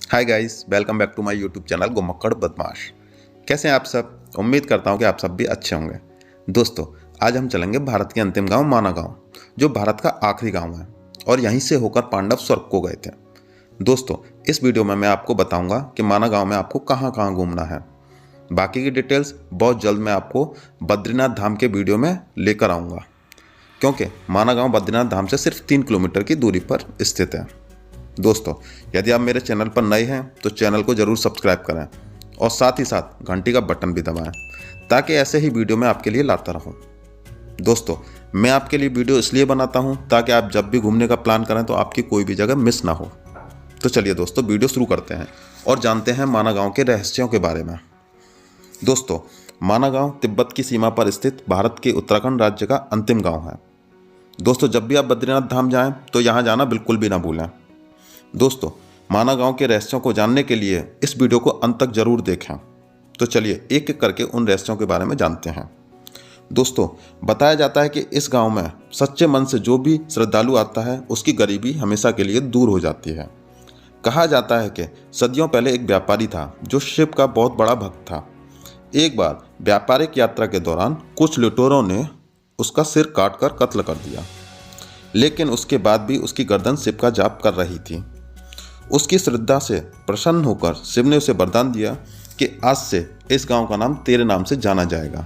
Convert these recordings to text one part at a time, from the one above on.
Hi guys, welcome back to my YouTube channel Ghumakkad Badmash. कैसे हैं आप सब? उम्मीद करता हूं कि आप सब भी अच्छे होंगे। दोस्तों, आज हम चलेंगे भारत के अंतिम गांव माना गांव, जो भारत का आखिरी गांव है और यहीं से होकर पांडव स्वर्ग को गए थे। दोस्तों, इस वीडियो में मैं आपको बताऊंगा कि माना गांव में आपको कहाँ कहाँ घूमना है। बाकी की डिटेल्स बहुत जल्द मैं आपको बद्रीनाथ धाम के वीडियो में लेकर आऊँगा, क्योंकि माना गांव बद्रीनाथ धाम से सिर्फ 3 किलोमीटर की दूरी पर स्थित है। दोस्तों, यदि आप मेरे चैनल पर नए हैं तो चैनल को ज़रूर सब्सक्राइब करें और साथ ही साथ घंटी का बटन भी दबाएं, ताकि ऐसे ही वीडियो मैं आपके लिए लाता रहूं। दोस्तों, मैं आपके लिए वीडियो इसलिए बनाता हूं ताकि आप जब भी घूमने का प्लान करें तो आपकी कोई भी जगह मिस ना हो। तो चलिए दोस्तों, वीडियो शुरू करते हैं और जानते हैं माना गाँव के रहस्यों के बारे में। दोस्तों, माना गाँव तिब्बत की सीमा पर स्थित भारत के उत्तराखंड राज्य का अंतिम गाँव है। दोस्तों, जब भी आप बद्रीनाथ धाम जाएं तो यहाँ जाना बिल्कुल भी ना भूलें। दोस्तों, माना गांव के रहस्यों को जानने के लिए इस वीडियो को अंत तक जरूर देखें। तो चलिए एक एक करके उन रहस्यों के बारे में जानते हैं। दोस्तों, बताया जाता है कि इस गांव में सच्चे मन से जो भी श्रद्धालु आता है उसकी गरीबी हमेशा के लिए दूर हो जाती है। कहा जाता है कि सदियों पहले एक व्यापारी था जो शिव का बहुत बड़ा भक्त था। एक बार व्यापारिक यात्रा के दौरान कुछ लुटेरों ने उसका सिर काट कर कत्ल कर दिया, लेकिन उसके बाद भी उसकी गर्दन शिव का जाप कर रही थी। उसकी श्रद्धा से प्रसन्न होकर शिव ने उसे वरदान दिया कि आज से इस गांव का नाम तेरे नाम से जाना जाएगा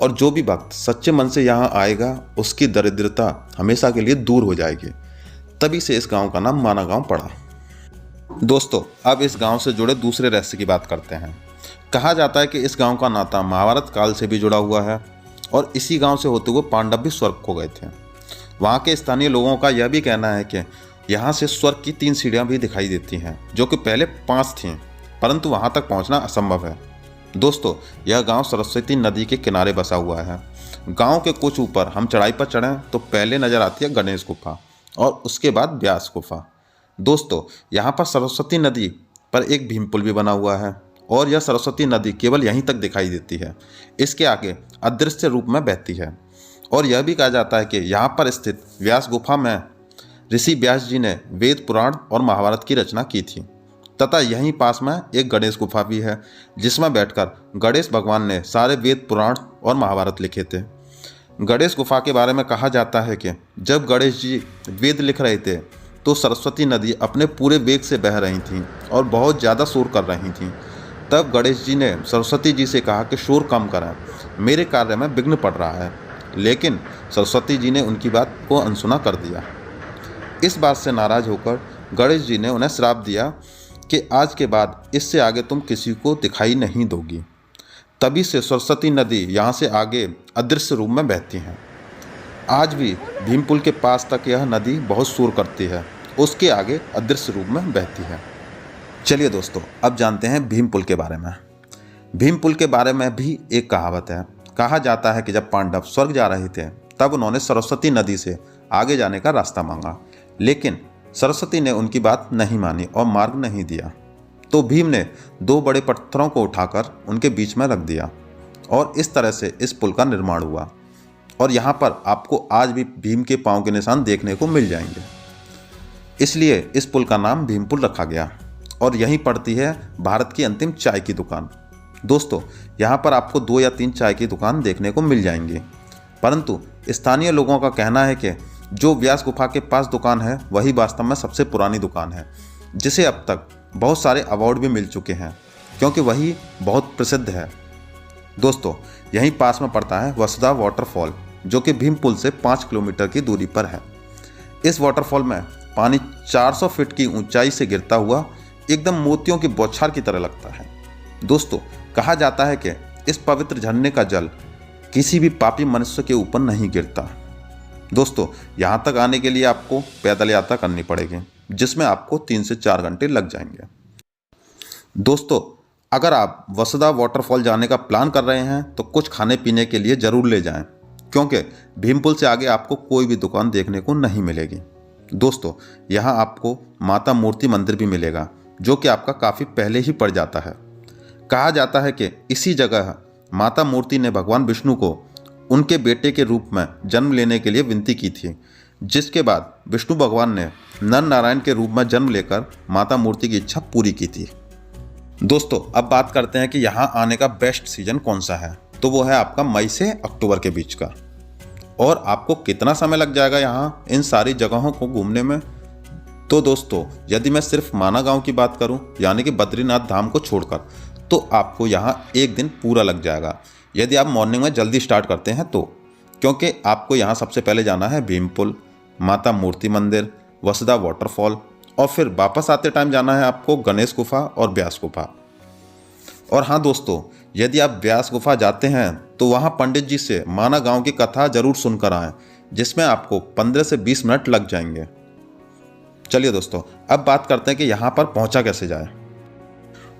और जो भी भक्त सच्चे मन से यहाँ आएगा उसकी दरिद्रता हमेशा के लिए दूर हो जाएगी। तभी से इस गांव का नाम माना गांव पड़ा। दोस्तों, अब इस गांव से जुड़े दूसरे रहस्य की बात करते हैं। कहा जाता है कि इस गांव का नाता महाभारत काल से भी जुड़ा हुआ है और इसी गांव से होते हुए पांडव भी स्वर्ग को गए थे। वहाँ के स्थानीय लोगों का यह भी कहना है कि यहाँ से स्वर्ग की 3 सीढ़ियाँ भी दिखाई देती हैं, जो कि पहले 5 थीं, परंतु वहाँ तक पहुँचना असंभव है। दोस्तों, यह गांव सरस्वती नदी के किनारे बसा हुआ है। गांव के कुछ ऊपर हम चढ़ाई पर चढ़ें तो पहले नजर आती है गणेश गुफा और उसके बाद व्यास गुफा। दोस्तों, यहाँ पर सरस्वती नदी पर एक भीम पुल भी बना हुआ है और यह सरस्वती नदी केवल यहीं तक दिखाई देती है, इसके आगे अदृश्य रूप में बहती है। और यह भी कहा जाता है कि यहाँ पर स्थित व्यास गुफा में ऋषि व्यास जी ने वेद पुराण और महाभारत की रचना की थी, तथा यहीं पास में एक गणेश गुफा भी है जिसमें बैठकर गणेश भगवान ने सारे वेद पुराण और महाभारत लिखे थे। गणेश गुफा के बारे में कहा जाता है कि जब गणेश जी वेद लिख रहे थे तो सरस्वती नदी अपने पूरे वेग से बह रही थी और बहुत ज़्यादा शोर कर रही थी। तब गणेश जी ने सरस्वती जी से कहा कि शोर कम करें, मेरे कार्य में विघ्न पड़ रहा है, लेकिन सरस्वती जी ने उनकी बात को अनसुना कर दिया। इस बात से नाराज होकर गणेश जी ने उन्हें श्राप दिया कि आज के बाद इससे आगे तुम किसी को दिखाई नहीं दोगी। तभी से सरस्वती नदी यहाँ से आगे अदृश्य रूप में बहती है। आज भी भीम पुल के पास तक यह नदी बहुत शोर करती है, उसके आगे अदृश्य रूप में बहती है। चलिए दोस्तों, अब जानते हैं भीम पुल के बारे में। भीम पुल के बारे में भी एक कहावत है। कहा जाता है कि जब पांडव स्वर्ग जा रहे थे तब उन्होंने सरस्वती नदी से आगे जाने का रास्ता मांगा, लेकिन सरस्वती ने उनकी बात नहीं मानी और मार्ग नहीं दिया। तो भीम ने 2 बड़े पत्थरों को उठाकर उनके बीच में रख दिया और इस तरह से इस पुल का निर्माण हुआ। और यहाँ पर आपको आज भी भीम के पांव के निशान देखने को मिल जाएंगे, इसलिए इस पुल का नाम भीम पुल रखा गया। और यहीं पड़ती है भारत की अंतिम चाय की दुकान। दोस्तों, यहाँ पर आपको 2 या 3 चाय की दुकान देखने को मिल जाएंगी, परंतु स्थानीय लोगों का कहना है कि जो व्यास गुफा के पास दुकान है वही वास्तव में सबसे पुरानी दुकान है, जिसे अब तक बहुत सारे अवार्ड भी मिल चुके हैं, क्योंकि वही बहुत प्रसिद्ध है। दोस्तों, यहीं पास में पड़ता है वसुधा वाटरफॉल, जो कि भीम पुल से 5 किलोमीटर की दूरी पर है। इस वाटरफॉल में पानी 400 फीट की ऊंचाई से गिरता हुआ एकदम मोतियों की बौछार की तरह लगता है। दोस्तों, कहा जाता है कि इस पवित्र झरने का जल किसी भी पापी मनुष्य के ऊपर नहीं गिरता। दोस्तों, यहाँ तक आने के लिए आपको पैदल यात्रा करनी पड़ेगी, जिसमें आपको 3 से 4 घंटे लग जाएंगे। दोस्तों, अगर आप वसुधा वाटरफॉल जाने का प्लान कर रहे हैं तो कुछ खाने पीने के लिए ज़रूर ले जाएं, क्योंकि भीमपुल से आगे आपको कोई भी दुकान देखने को नहीं मिलेगी। दोस्तों, यहाँ आपको माता मूर्ति मंदिर भी मिलेगा, जो कि आपका काफ़ी पहले ही पड़ जाता है। कहा जाता है कि इसी जगह माता मूर्ति ने भगवान विष्णु को उनके बेटे के रूप में जन्म लेने के लिए विनती की थी, जिसके बाद विष्णु भगवान ने नर नारायण के रूप में जन्म लेकर माता मूर्ति की इच्छा पूरी की थी। दोस्तों अब बात करते हैं कि यहाँ आने का बेस्ट सीजन कौन सा है। तो वो है आपका मई से अक्टूबर के बीच का। और आपको कितना समय लग जाएगा यहाँ इन सारी जगहों को घूमने में। तो दोस्तों यदि मैं सिर्फ माना गांव की बात करूं, यानी कि बद्रीनाथ धाम को छोड़कर, तो आपको यहाँ एक दिन पूरा लग जाएगा यदि आप मॉर्निंग में जल्दी स्टार्ट करते हैं तो। क्योंकि आपको यहाँ सबसे पहले जाना है भीमपुल, माता मूर्ति मंदिर, वसुधा वाटरफॉल, और फिर वापस आते टाइम जाना है आपको गणेश गुफा और व्यास गुफा। और हाँ दोस्तों, यदि आप व्यास गुफा जाते हैं तो वहाँ पंडित जी से माना गांव की कथा जरूर सुनकर आएँ, जिसमें आपको 15 से 20 मिनट लग जाएंगे। चलिए दोस्तों अब बात करते हैं कि यहाँ पर पहुँचा कैसे जाए।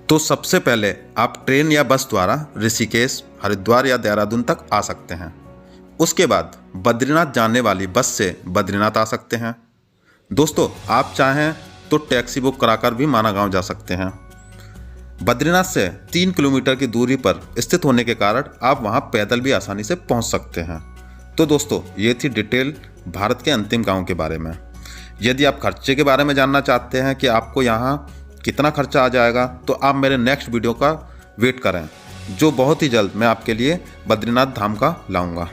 तो सबसे पहले आप ट्रेन या बस द्वारा ऋषिकेश, हरिद्वार या देहरादून तक आ सकते हैं। उसके बाद बद्रीनाथ जाने वाली बस से बद्रीनाथ आ सकते हैं। दोस्तों आप चाहें तो टैक्सी बुक कराकर भी माना गांव जा सकते हैं। बद्रीनाथ से 3 किलोमीटर की दूरी पर स्थित होने के कारण आप वहां पैदल भी आसानी से पहुंच सकते हैं। तो दोस्तों ये थी डिटेल भारत के अंतिम गांव के बारे में। यदि आप खर्चे के बारे में जानना चाहते हैं कि आपको यहाँ कितना खर्चा आ जाएगा, तो आप मेरे नेक्स्ट वीडियो का वेट करें, जो बहुत ही जल्द मैं आपके लिए बद्रीनाथ धाम का लाऊंगा।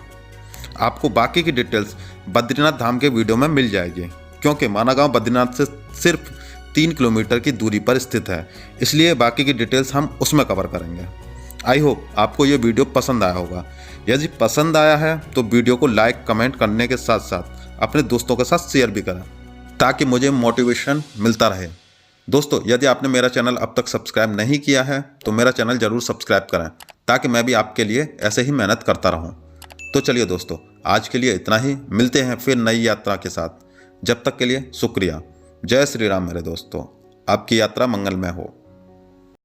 आपको बाकी की डिटेल्स बद्रीनाथ धाम के वीडियो में मिल जाएगी, क्योंकि माना गांव बद्रीनाथ से सिर्फ 3 किलोमीटर की दूरी पर स्थित है, इसलिए बाकी की डिटेल्स हम उसमें कवर करेंगे। आई होप आपको ये वीडियो पसंद आया होगा। यदि पसंद आया है तो वीडियो को लाइक कमेंट करने के साथ साथ अपने दोस्तों के साथ शेयर भी करें, ताकि मुझे मोटिवेशन मिलता रहे। दोस्तों यदि आपने मेरा चैनल अब तक सब्सक्राइब नहीं किया है तो मेरा चैनल ज़रूर सब्सक्राइब करें, ताकि मैं भी आपके लिए ऐसे ही मेहनत करता रहूं। तो चलिए दोस्तों आज के लिए इतना ही, मिलते हैं फिर नई यात्रा के साथ। जब तक के लिए शुक्रिया। जय श्री राम मेरे दोस्तों, आपकी यात्रा मंगलमय हो।